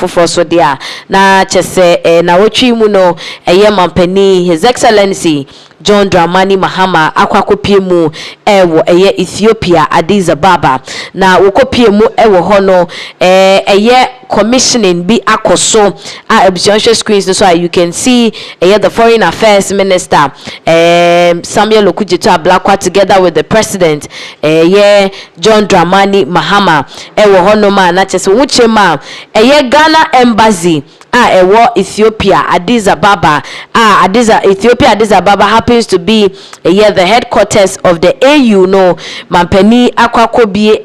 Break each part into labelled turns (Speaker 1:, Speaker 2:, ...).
Speaker 1: for dia na chese na wotwi mu no mampani His Excellency John Dramani Mahama akwakopie mu ewo Ethiopia Addis Ababa na wokopie mu ewo ho no commissioning bi akoso ebusuanhwe screens so you can see the Foreign Affairs Minister Samuel Okudzeto Ablakwa together with the President John Dramani Mahama ewo ho no ma na chese wuchema Ghana Embassy ewo Ethiopia Addis Ababa Ethiopia Addis Ababa happens to be the headquarters of the AU no mampani akwakobie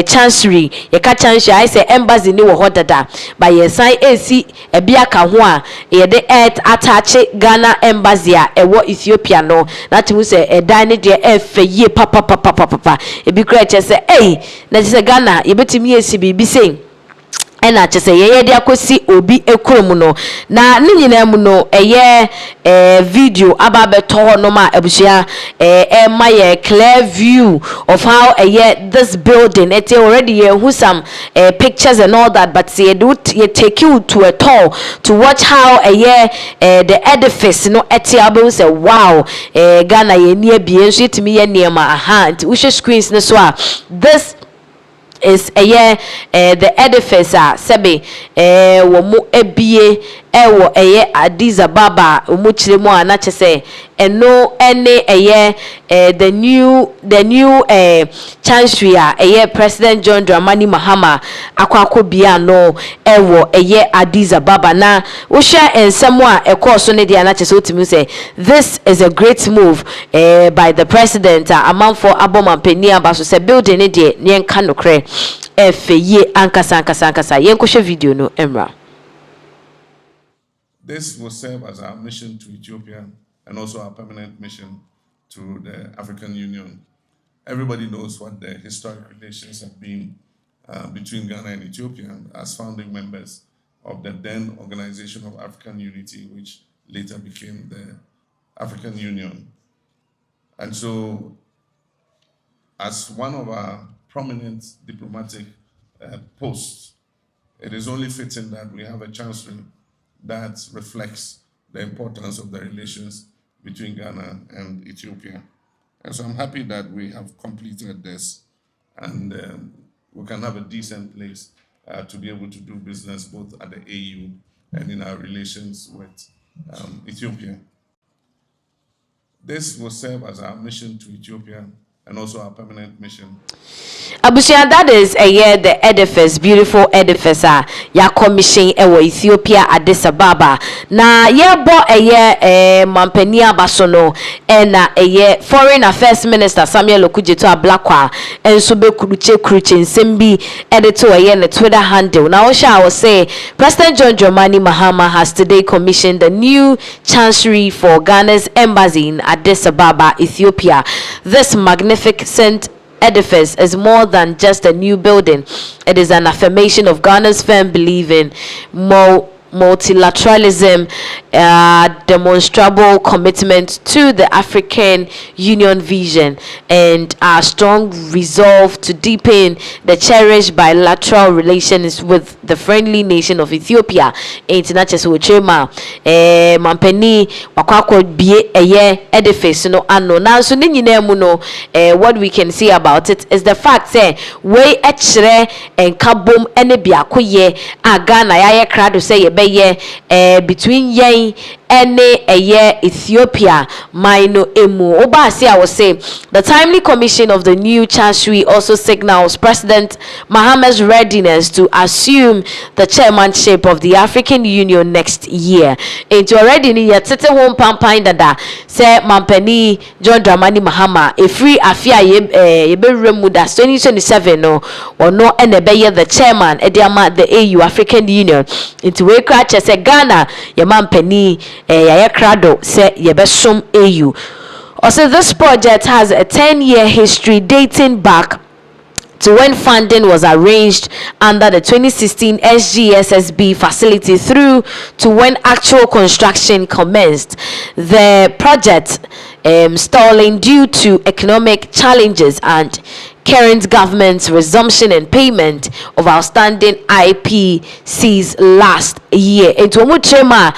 Speaker 1: Chancery Chancery I say embassy ni wo hodada by yesan AC ebiaka ho a the earth attach Ghana Embassy ewo Ethiopia no that we say edan ne de efeye papa ebi kra che say na say Ghana yebetimi esi bibi say ena chese ye de akosi obi ekrom no na ne nyina mu no video ababeto ho no ma abusua my clear view of how this building it already who some pictures and all that, but say you take you to a tour to watch how the edifice no etiabe say wow Ghana ye near bi enso etimi ye near ma nti wo screens no so a this is the edifice sebe wo mu ebie ewo Addis Ababa umuchire mu ana chese eno ene the new Chancery President John Dramani Mahama akwakobia no ewo Addis Ababa na wo share ensemo a ekoso ne dia na chese otimi say this is a great move by the president amanfo abomampani abaso say building ne dia ne enka nokre efeye ankasa yenkoshe video no emra.
Speaker 2: This will serve as our mission to Ethiopia and also our permanent mission to the African Union. Everybody knows what the historic relations have been between Ghana and Ethiopia as founding members of the then Organization of African Unity, which later became the African Union. And so, as one of our prominent diplomatic posts, it is only fitting that we have a chancery that reflects the importance of the relations between Ghana and Ethiopia. And so I'm happy that we have completed this and we can have a decent place to be able to do business both at the AU and in our relations with Ethiopia. This will serve as our mission to Ethiopia and also our permanent mission.
Speaker 1: Abusia, that is the edifice, beautiful edifice ya commission ewo Ethiopia Addis Ababa na bo mampani abasono na Foreign Affairs Minister Samuel Okudzeto Ablakwa enso be kuruche nsembi edito ne Twitter handle. Now I will say President John Dramani Mahama has today commissioned the new Chancery for Ghana's embassy in Addis Ababa, Ethiopia. This magnificent edifice is more than just a new building. It is an affirmation of Ghana's firm belief in multilateralism, demonstrable commitment to the African Union vision, and our strong resolve to deepen the cherished bilateral relations with the friendly nation of Ethiopia. International Chema mampeni wakwako bie edifice no ano na so ni nyina mu no what we can see about it is the fact say we echre enkabom ene biakoye Ghana ya krado say between yen Ethiopia Maino Emu Obasi. I will say the timely commission of the new Chancery also signals President Mahama's readiness to assume the chairmanship of the African Union next year. Into already ni yatete home pampine dada say mampani John Dramani Mahama a free afia yeberemuda 2027 no or no enebeye the chairman ediama the AU African Union into we crash say Ghana ye mampani krado se yebesom AU. Also, this project has a 10-year history dating back to when funding was arranged under the 2016 SGSSB facility through to when actual construction commenced. The project stalling due to economic challenges and current government's resumption and payment of outstanding IPCs last year. Into omo chema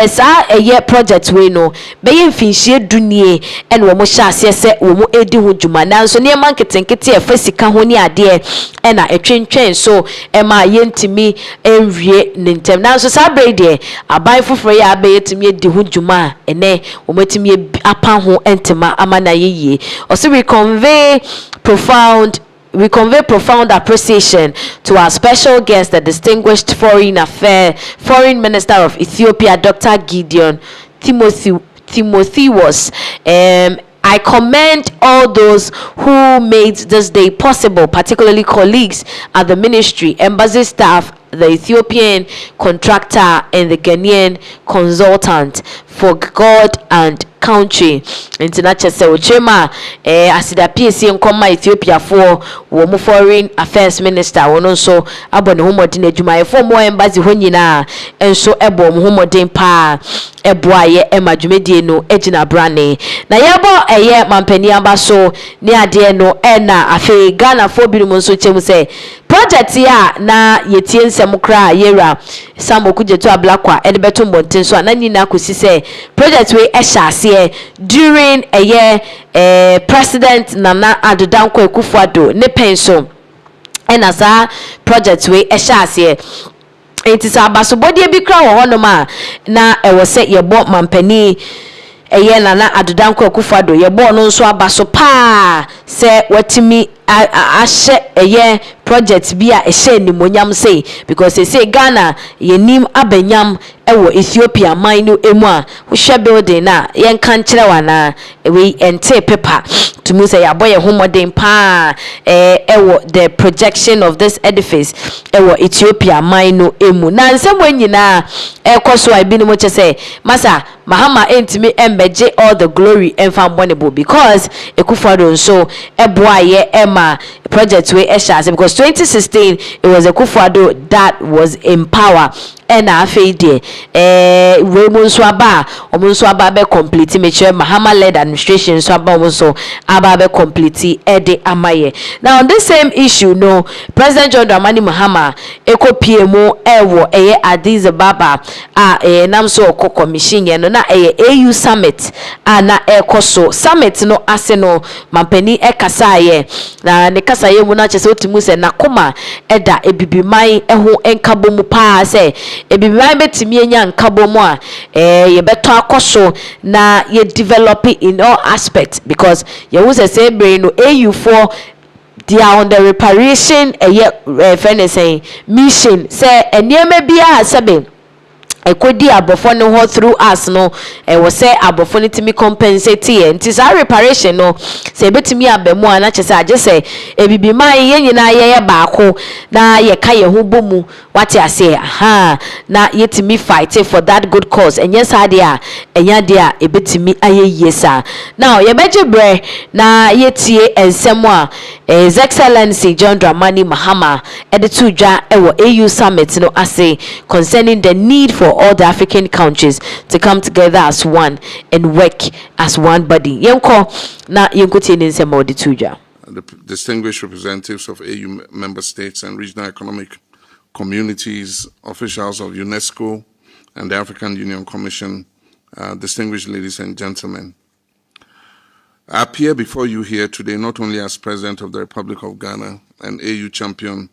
Speaker 1: sa project we no be mfinhie dunie en wo mo hyase se wo mo edi ho dwuma nanso ne man ketenkete e fasika ho ni ade e na etwentwen so e ma yentimi enwie nentem nanso sa brede aban foforo ya be yetimi edi ho dwuma ene wo metimi apa ho entema amana yeye o so we convey profound appreciation to our special guest, the distinguished foreign Minister of Ethiopia, Dr. Gideon Timotheus. I commend all those who made this day possible, particularly colleagues at the ministry, embassy staff, the Ethiopian contractor, and the Ghanaian consultant for God and country. International Sewchema asida PSC nkoma Ethiopia for wo foreign affairs minister wono so abone homodin adwuma for mo embassy ho nyina enso ebo mo homodin pa eboaye emadwumedie no egina brane na yebo mampani aba so ne ade no na afi Ghana for bi mo so chemu se project ya na yetie nsem kra yera samokujeto ablakwa edebeto mbonten so na nyina kosi se project we ehya during a year President Nana Addo Akufo-Addo ne penso ena sa project we ehya it is abasobodie bi kra wo honoma na ewo se yebo mampani Nana Addo Akufo-Addo yebo no nso abaso pa se watimi ahye project bi a ehye ni monyam say because they say Ghana yenim abanyam ewo Ethiopia mine emu a wo hwe building na yen kan kire wana we ente paper to me say aboye homodin pa ewo the projection of this edifice ewo Ethiopia mine emu na nsem nyina ekoso abi ni mo che say masa Mahama entimi embeje all the glory enfambonable because Akufo-Addo nso eboaye ema project we esha because 2016 it was Akufo-Addo that was in power and afeide we munso aba be complete mature Mahama led administration so aba munso aba be complete ede amaye. Now on this same issue no President John Dramani Mahama ekopie mu ewo Addis Ababa namso okọ commission ye no na AU summit na ekoso summit no ase no mampani ekasaye na ne kasaye mu na chese otimu se nakoma eda ebibiman eho enkabo mu pa se ebibiman betimi enya nkabo mu a ye beto akoso na ye develop in all aspects because ye wo se brain no AU for they are on the reparation mission say enieme bia asebe ekodi abofo ne ho through us no we say abofo ne timi compensate ye nti sa reparation no say betimi abemu ana che say age say ebibi man ye nyina ye baako na ye ka ye ho bomu wate ase na yetimi fight for that good cause enye sa de a enya de a ebetimi aye yesa now ye beje bre na yetie ensem a His Excellency John Dramani Mahama editudwa ewo AU summit no ase concerning the need for all the African countries to come together as one and work as one body. Yenko na yenkotie ne nsema editudwa.
Speaker 2: The distinguished representatives of AU member states and regional economic communities, officials of UNESCO and the African Union Commission, distinguished ladies and gentlemen. I appear before you here today not only as President of the Republic of Ghana and AU champion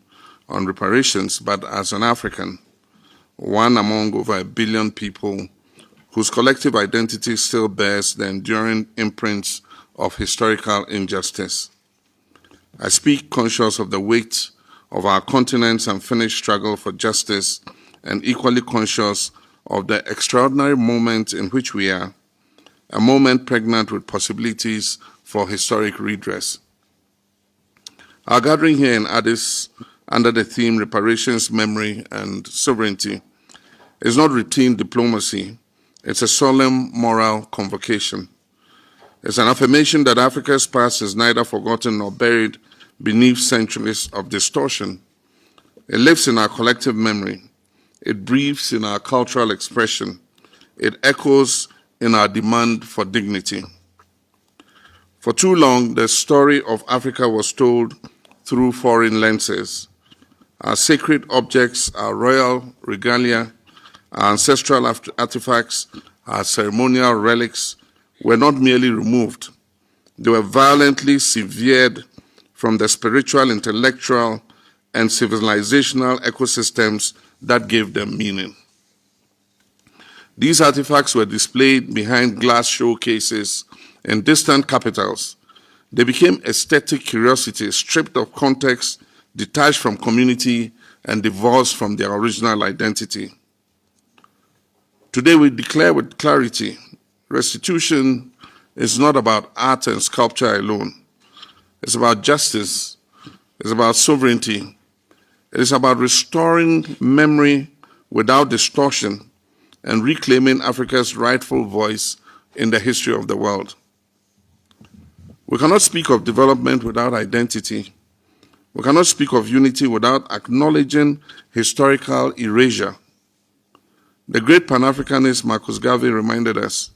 Speaker 2: on reparations, but as an African, one among over 1 billion people whose collective identity still bears the enduring imprints of historical injustice. I speak conscious of the weight of our continent's unfinished struggle for justice and equally conscious of the extraordinary moment in which we are, a moment pregnant with possibilities for historic redress. Our gathering here in Addis under the theme Reparations, Memory and Sovereignty is not routine diplomacy, it's a solemn moral convocation. It's an affirmation that Africa's past is neither forgotten nor buried beneath centuries of distortion. It lives in our collective memory. It breathes in our cultural expression. It echoes in our demand for dignity. For too long, the story of Africa was told through foreign lenses. Our sacred objects, our royal regalia, our ancestral artifacts, our ceremonial relics were not merely removed. They were violently severed from the spiritual, intellectual, and civilizational ecosystems that gave them meaning. These artifacts were displayed behind glass showcases in distant capitals. They became aesthetic curiosities, stripped of context, detached from community, and divorced from their original identity. Today we declare with clarity, restitution is not about art and sculpture alone. It's about justice. It's about sovereignty. It is about restoring memory without distortion and reclaiming Africa's rightful voice in the history of the world. We cannot speak of development without identity. We cannot speak of unity without acknowledging historical erasure. The great Pan-Africanist Marcus Garvey reminded us.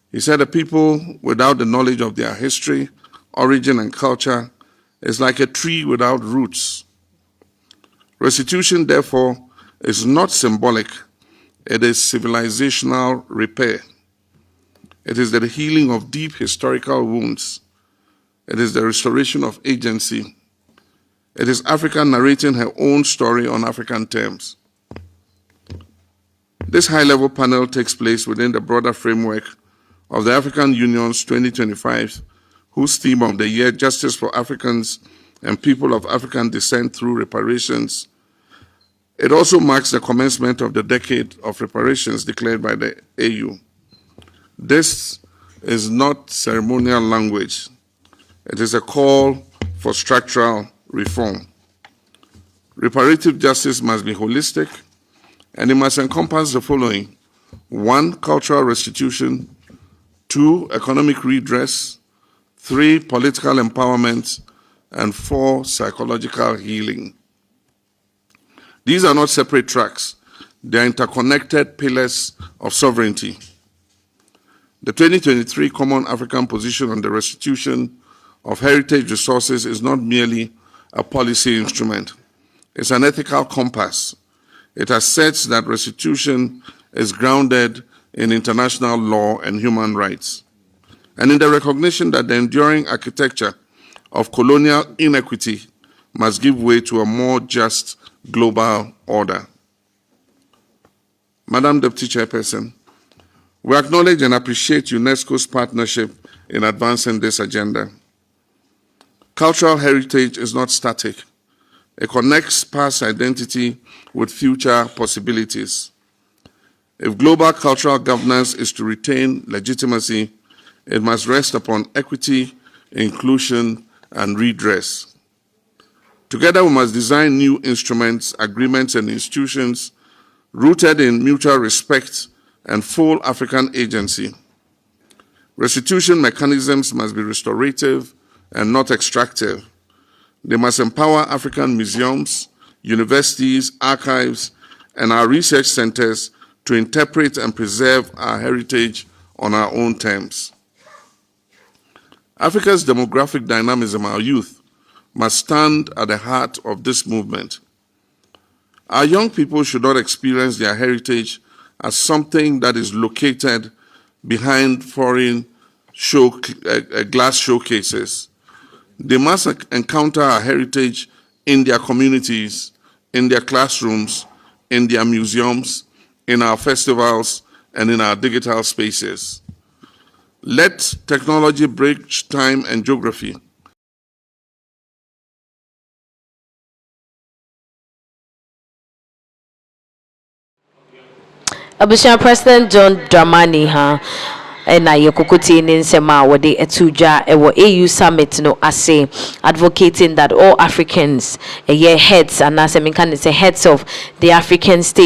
Speaker 2: He said, a people without the knowledge of their history, origin, and culture is like a tree without roots. Restitution, therefore, is not symbolic. It is civilizational repair. It is the healing of deep historical wounds. It is the restoration of agency. It is Africa narrating her own story on African terms. This high-level panel takes place within the broader framework of the African Union's 2025, whose theme of the year, Justice for Africans and People of African Descent Through Reparations. It also marks the commencement of the decade of reparations declared by the AU. This is not ceremonial language. It is a call for structural reform. Reparative justice must be holistic, and it must encompass the following: 1, cultural restitution; 2, economic redress; 3, political empowerment; and 4, psychological healing. These are not separate tracks. They are interconnected pillars of sovereignty. The 2023 Common African Position on the Restitution of Heritage Resources is not merely a policy instrument. It's an ethical compass. It asserts that restitution is grounded in international law and human rights, and in the recognition that the enduring architecture of colonial inequity must give way to a more just global order. Madam Deputy Chairperson, we acknowledge and appreciate UNESCO's partnership in advancing this agenda. Cultural heritage is not static. It connects past identity with future possibilities. If global cultural governance is to retain legitimacy, it must rest upon equity, inclusion, and redress. Together, we must design new instruments, agreements, and institutions rooted in mutual respect and full African agency. Restitution mechanisms must be restorative and not extractive. They must empower African museums, universities, archives, and our research centers to interpret and preserve our heritage on our own terms. Africa's demographic dynamism, our youth, must stand at the heart of this movement. Our young people should not experience their heritage as something that is located behind foreign glass showcases. They must encounter our heritage in their communities, in their classrooms, in their museums, in our festivals, and in our digital spaces. Let technology bridge time and geography.
Speaker 1: Abushan President John Dramani na yekokoti ne nsema wode etuja ewo AU summit no ase, advocating that all Africans heads and as I mean can say heads of the African states